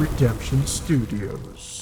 Redemption Studios.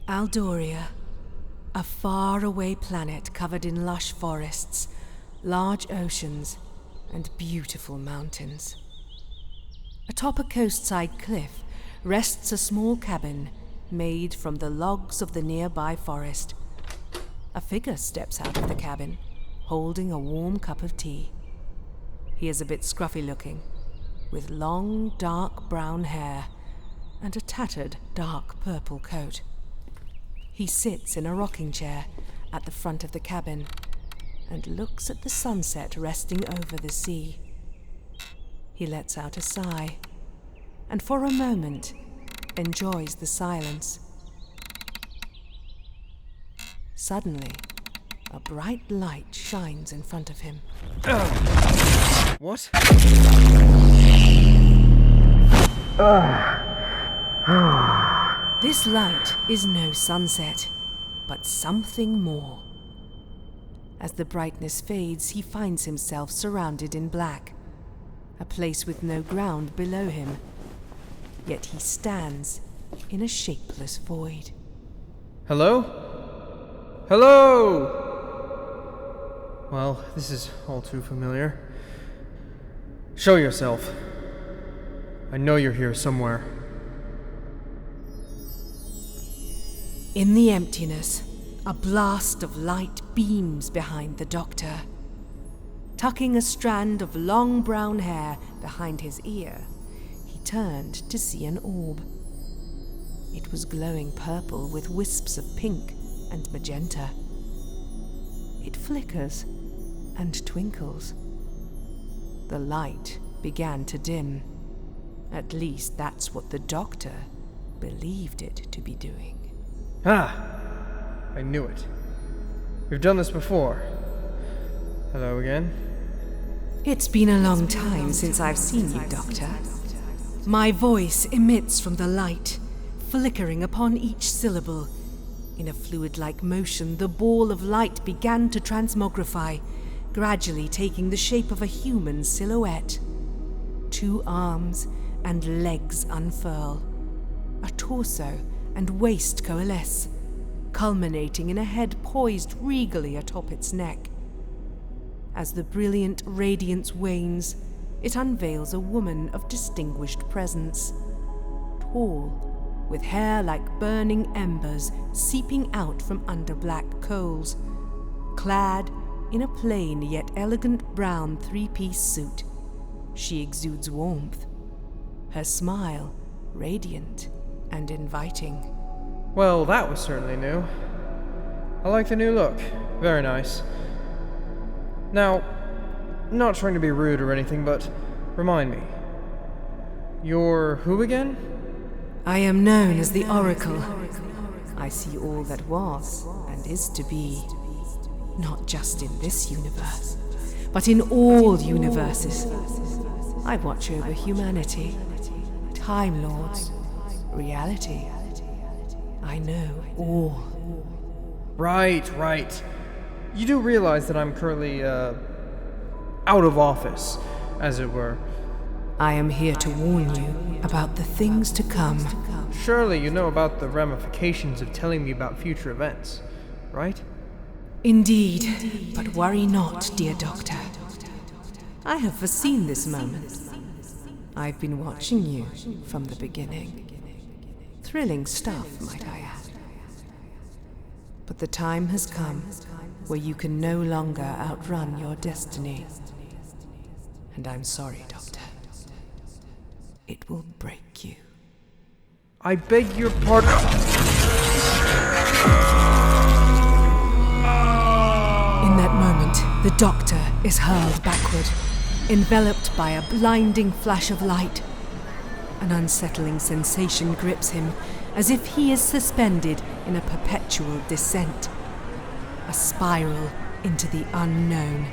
Aldoria, a faraway planet covered in lush forests, large oceans, and beautiful mountains. Atop a coastside cliff rests a small cabin made from the logs of the nearby forest. A figure steps out of the cabin, holding a warm cup of tea. He is a bit scruffy looking, with long, dark brown hair and a tattered, dark purple coat. He sits in a rocking chair at the front of the cabin and looks at the sunset resting over the sea. He lets out a sigh and for a moment enjoys the silence. Suddenly, a bright light shines in front of him. What? This light is no sunset, but something more. As the brightness fades, he finds himself surrounded in black, a place with no ground below him. Yet he stands in a shapeless void. Hello? Hello! Well, this is all too familiar. Show yourself. I know you're here somewhere. In the emptiness, a blast of light beams behind the doctor. Tucking a strand of long brown hair behind his ear, he turned to see an orb. It was glowing purple with wisps of pink and magenta. It flickers and twinkles. The light began to dim. At least that's what the doctor believed it to be doing. I knew it. We've done this before. Hello again. It's been a long time since I've seen you, Doctor. My voice emits from the light, flickering upon each syllable. In a fluid-like motion, the ball of light began to transmogrify, gradually taking the shape of a human silhouette. 2 arms and legs unfurl. A torso and waist coalesce, culminating in a head poised regally atop its neck. As the brilliant radiance wanes, it unveils a woman of distinguished presence. Tall, with hair like burning embers seeping out from under black coals, clad in a plain yet elegant brown 3-piece suit. She exudes warmth, her smile radiant and inviting. Well, that was certainly new. I like the new look. Very nice. Now, not trying to be rude or anything, but remind me. You're who again? I am known as the Oracle. I see all that was and is to be. Not just in this universe, but in all universes. I watch over humanity, Time Lords, reality. I know all. Right. You do realize that I'm currently, out of office, as it were. I am here to warn you about the things to come. Surely you know about the ramifications of telling me about future events, right? Indeed, but worry not, dear Doctor. I have foreseen this moment. I've been watching you from the beginning. Thrilling stuff, might I add. But the time has come where you can no longer outrun your destiny. And I'm sorry, Doctor. It will break you. I beg your pardon. The Doctor is hurled backward, enveloped by a blinding flash of light. An unsettling sensation grips him, as if he is suspended in a perpetual descent. A spiral into the unknown.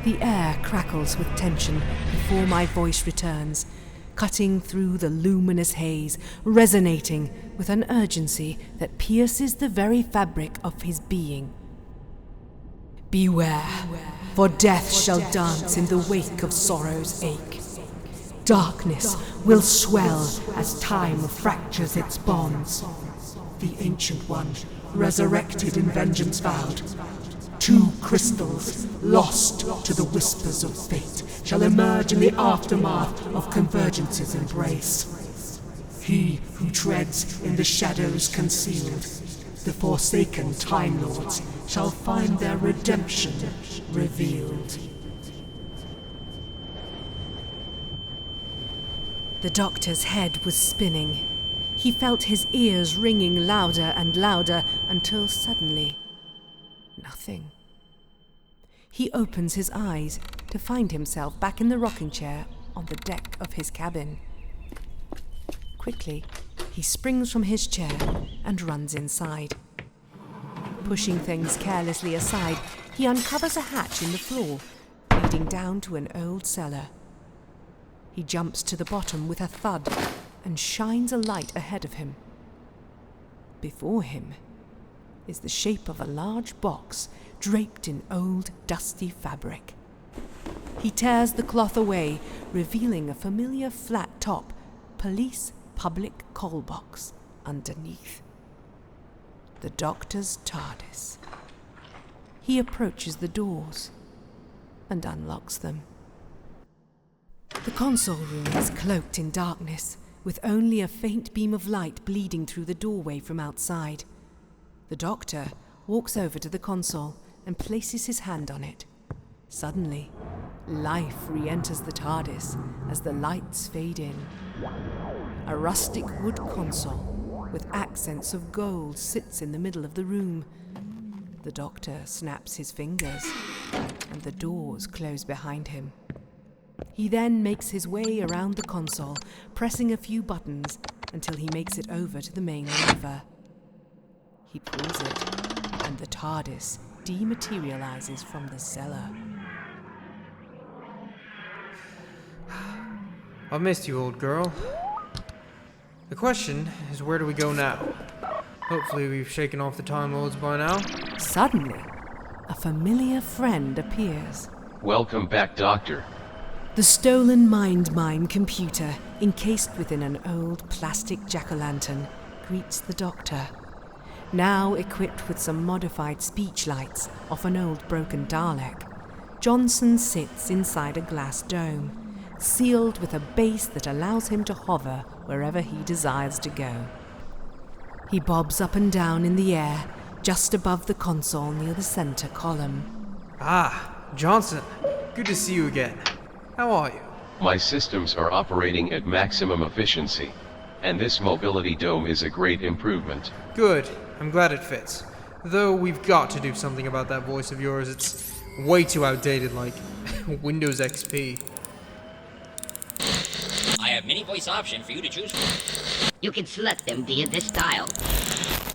The air crackles with tension before my voice returns, cutting through the luminous haze, resonating with an urgency that pierces the very fabric of his being. Beware, for death shall dance in the wake of sorrow's ache. Darkness will swell as time fractures its bonds. The Ancient One, resurrected in vengeance vowed. Two crystals, lost to the whispers of fate, shall emerge in the aftermath of Convergence's embrace. He who treads in the shadows concealed, the forsaken Time Lords, shall find their redemption revealed. The Doctor's head was spinning. He felt his ears ringing louder and louder until suddenly, nothing. He opens his eyes to find himself back in the rocking chair on the deck of his cabin. Quickly, he springs from his chair and runs inside. Pushing things carelessly aside, he uncovers a hatch in the floor, leading down to an old cellar. He jumps to the bottom with a thud and shines a light ahead of him. Before him is the shape of a large box draped in old, dusty fabric. He tears the cloth away, revealing a familiar flat-top police public call box underneath. The Doctor's TARDIS. He approaches the doors and unlocks them. The console room is cloaked in darkness, with only a faint beam of light bleeding through the doorway from outside. The Doctor walks over to the console and places his hand on it. Suddenly, life re-enters the TARDIS as the lights fade in. A rustic wood console with accents of gold sits in the middle of the room. The Doctor snaps his fingers, and the doors close behind him. He then makes his way around the console, pressing a few buttons until he makes it over to the main lever. He pulls it, and the TARDIS dematerializes from the cellar. I've missed you, old girl. The question is, where do we go now? Hopefully we've shaken off the Time Lords by now. Suddenly, a familiar friend appears. Welcome back, Doctor. The stolen Mind Mine computer, encased within an old plastic jack-o'-lantern, greets the Doctor. Now equipped with some modified speech lights off an old broken Dalek, Johnson sits inside a glass dome, sealed with a base that allows him to hover wherever he desires to go. He bobs up and down in the air, just above the console near the center column. Ah, Johnson. Good to see you again. How are you? My systems are operating at maximum efficiency, and this mobility dome is a great improvement. Good. I'm glad it fits. Though we've got to do something about that voice of yours. It's way too outdated, like Windows XP. I have many voice options for you to choose from. You can select them via this dial.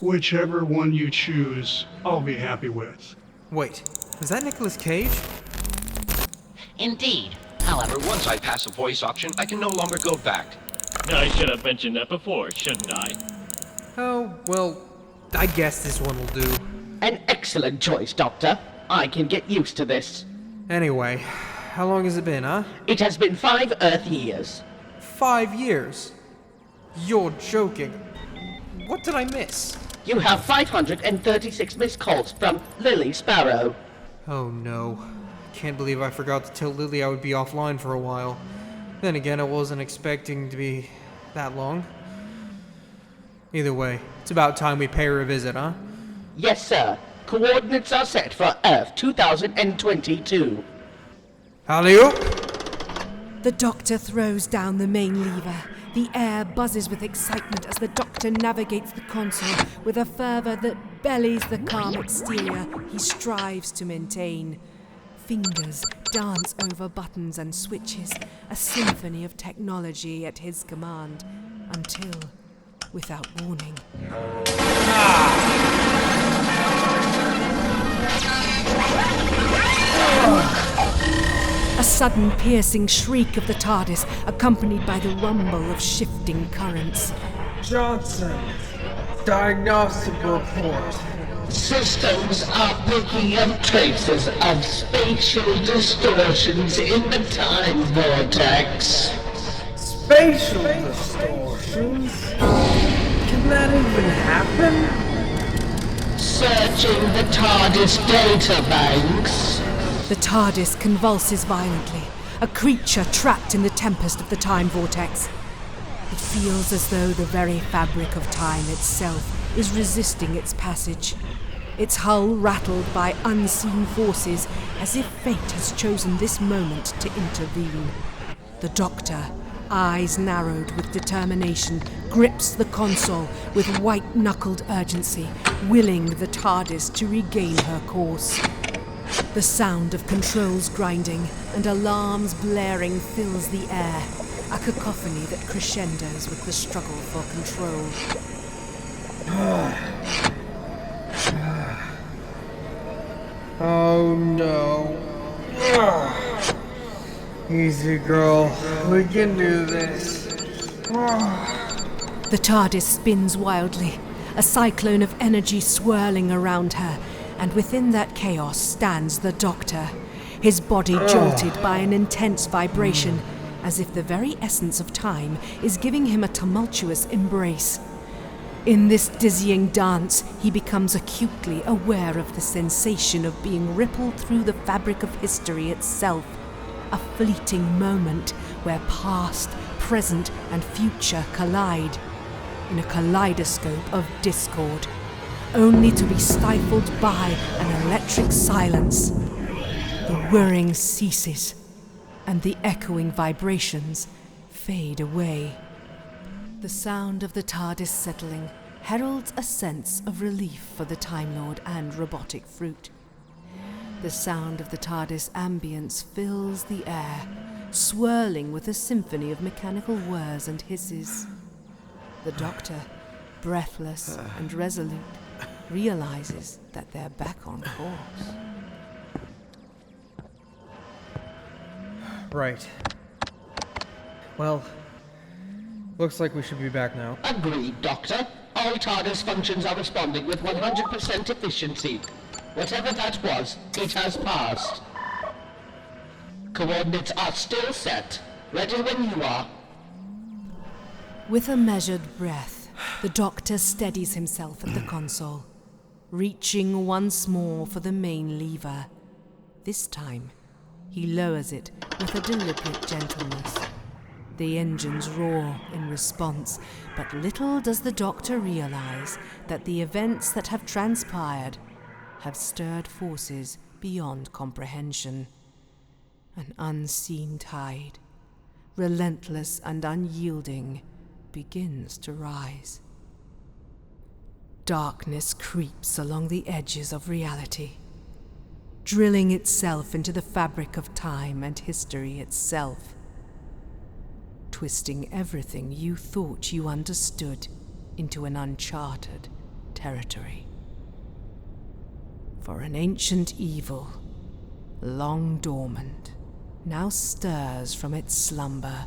Whichever one you choose, I'll be happy with. Wait, is that Nicolas Cage? Indeed. However, Once I pass a voice option, I can no longer go back. I should have mentioned that before, shouldn't I? Oh, well, I guess this one will do. An excellent choice, Doctor. I can get used to this. Anyway, how long has it been, huh? It has been 5 Earth years. 5 years? You're joking. What did I miss? You have 536 missed calls from Lily Sparrow. Oh no. Can't believe I forgot to tell Lily I would be offline for a while. Then again, I wasn't expecting to be that long. Either way, it's about time we pay her a visit, huh? Yes, sir. Coordinates are set for Earth 2022. Alley-oop! The Doctor throws down the main lever. The air buzzes with excitement as the Doctor navigates the console with a fervor that bellies the calm exterior he strives to maintain. fingers dance over buttons and switches, a symphony of technology at his command, until, without warning, a sudden piercing shriek of the TARDIS, accompanied by the rumble of shifting currents. Johnson, diagnostic report. Systems are picking up traces of spatial distortions in the time vortex. Spatial distortions? Can that even happen? Searching the TARDIS databanks. The TARDIS convulses violently, a creature trapped in the tempest of the time vortex. It feels as though the very fabric of time itself is resisting its passage, its hull rattled by unseen forces, as if fate has chosen this moment to intervene. The Doctor, eyes narrowed with determination, grips the console with white-knuckled urgency, willing the TARDIS to regain her course. The sound of controls grinding and alarms blaring fills the air, a cacophony that crescendos with the struggle for control. Oh no. Easy, girl. We can do this. The TARDIS spins wildly, a cyclone of energy swirling around her, and within that chaos stands the Doctor, his body jolted by an intense vibration, as if the very essence of time is giving him a tumultuous embrace. In this dizzying dance, he becomes acutely aware of the sensation of being rippled through the fabric of history itself, a fleeting moment where past, present, and future collide, in a kaleidoscope of discord, only to be stifled by an electric silence. The whirring ceases, and the echoing vibrations fade away. The sound of the TARDIS settling heralds a sense of relief for the Time Lord and robotic fruit. The sound of the TARDIS ambience fills the air, swirling with a symphony of mechanical whirs and hisses. The Doctor, breathless and resolute, realizes that they're back on course. Right. Well, looks like we should be back now. Agreed, Doctor. All TARDIS functions are responding with 100% efficiency. Whatever that was, it has passed. Coordinates are still set. Ready when you are. With a measured breath, the Doctor steadies himself at the console, reaching once more for the main lever. This time, he lowers it with a deliberate gentleness. The engines roar in response, but little does the Doctor realize that the events that have transpired have stirred forces beyond comprehension. An unseen tide, relentless and unyielding, begins to rise. Darkness creeps along the edges of reality, drilling itself into the fabric of time and history itself, twisting everything you thought you understood into an uncharted territory. For an ancient evil, long dormant, now stirs from its slumber,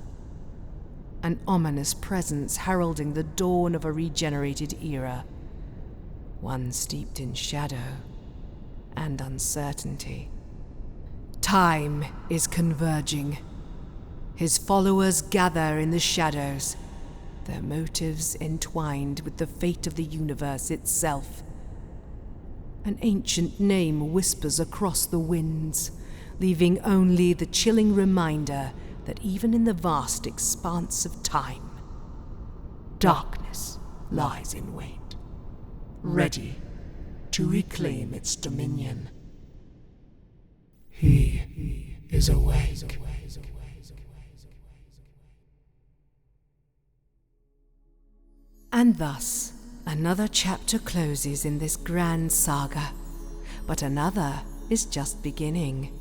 an ominous presence heralding the dawn of a regenerated era, one steeped in shadow and uncertainty. Time is converging. His followers gather in the shadows, their motives entwined with the fate of the universe itself. An ancient name whispers across the winds, leaving only the chilling reminder that even in the vast expanse of time, darkness lies in wait, ready to reclaim its dominion. He is awake. And thus, another chapter closes in this grand saga, but another is just beginning.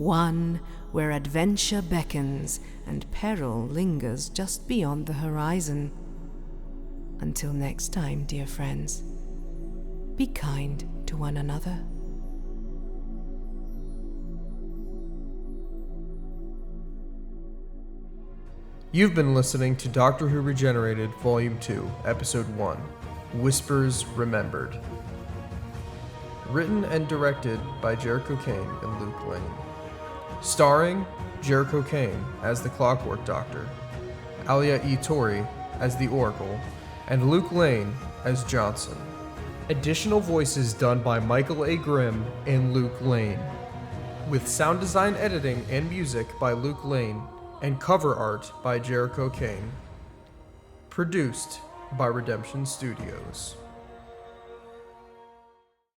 One where adventure beckons and peril lingers just beyond the horizon. Until next time, dear friends, be kind to one another. You've been listening to Doctor Who Regenerated Volume 2, Episode 1, Whispers Remembered. Written and directed by Jericho Kane and Luke Lane. Starring Jericho Kane as the Clockwork Doctor, Alia E. Tori as the Oracle, and Luke Lane as Johnson. Additional voices done by Michael A. Grimm and Luke Lane, with sound design, editing, and music by Luke Lane, and cover art by Jericho Kane. Produced by Redemption Studios.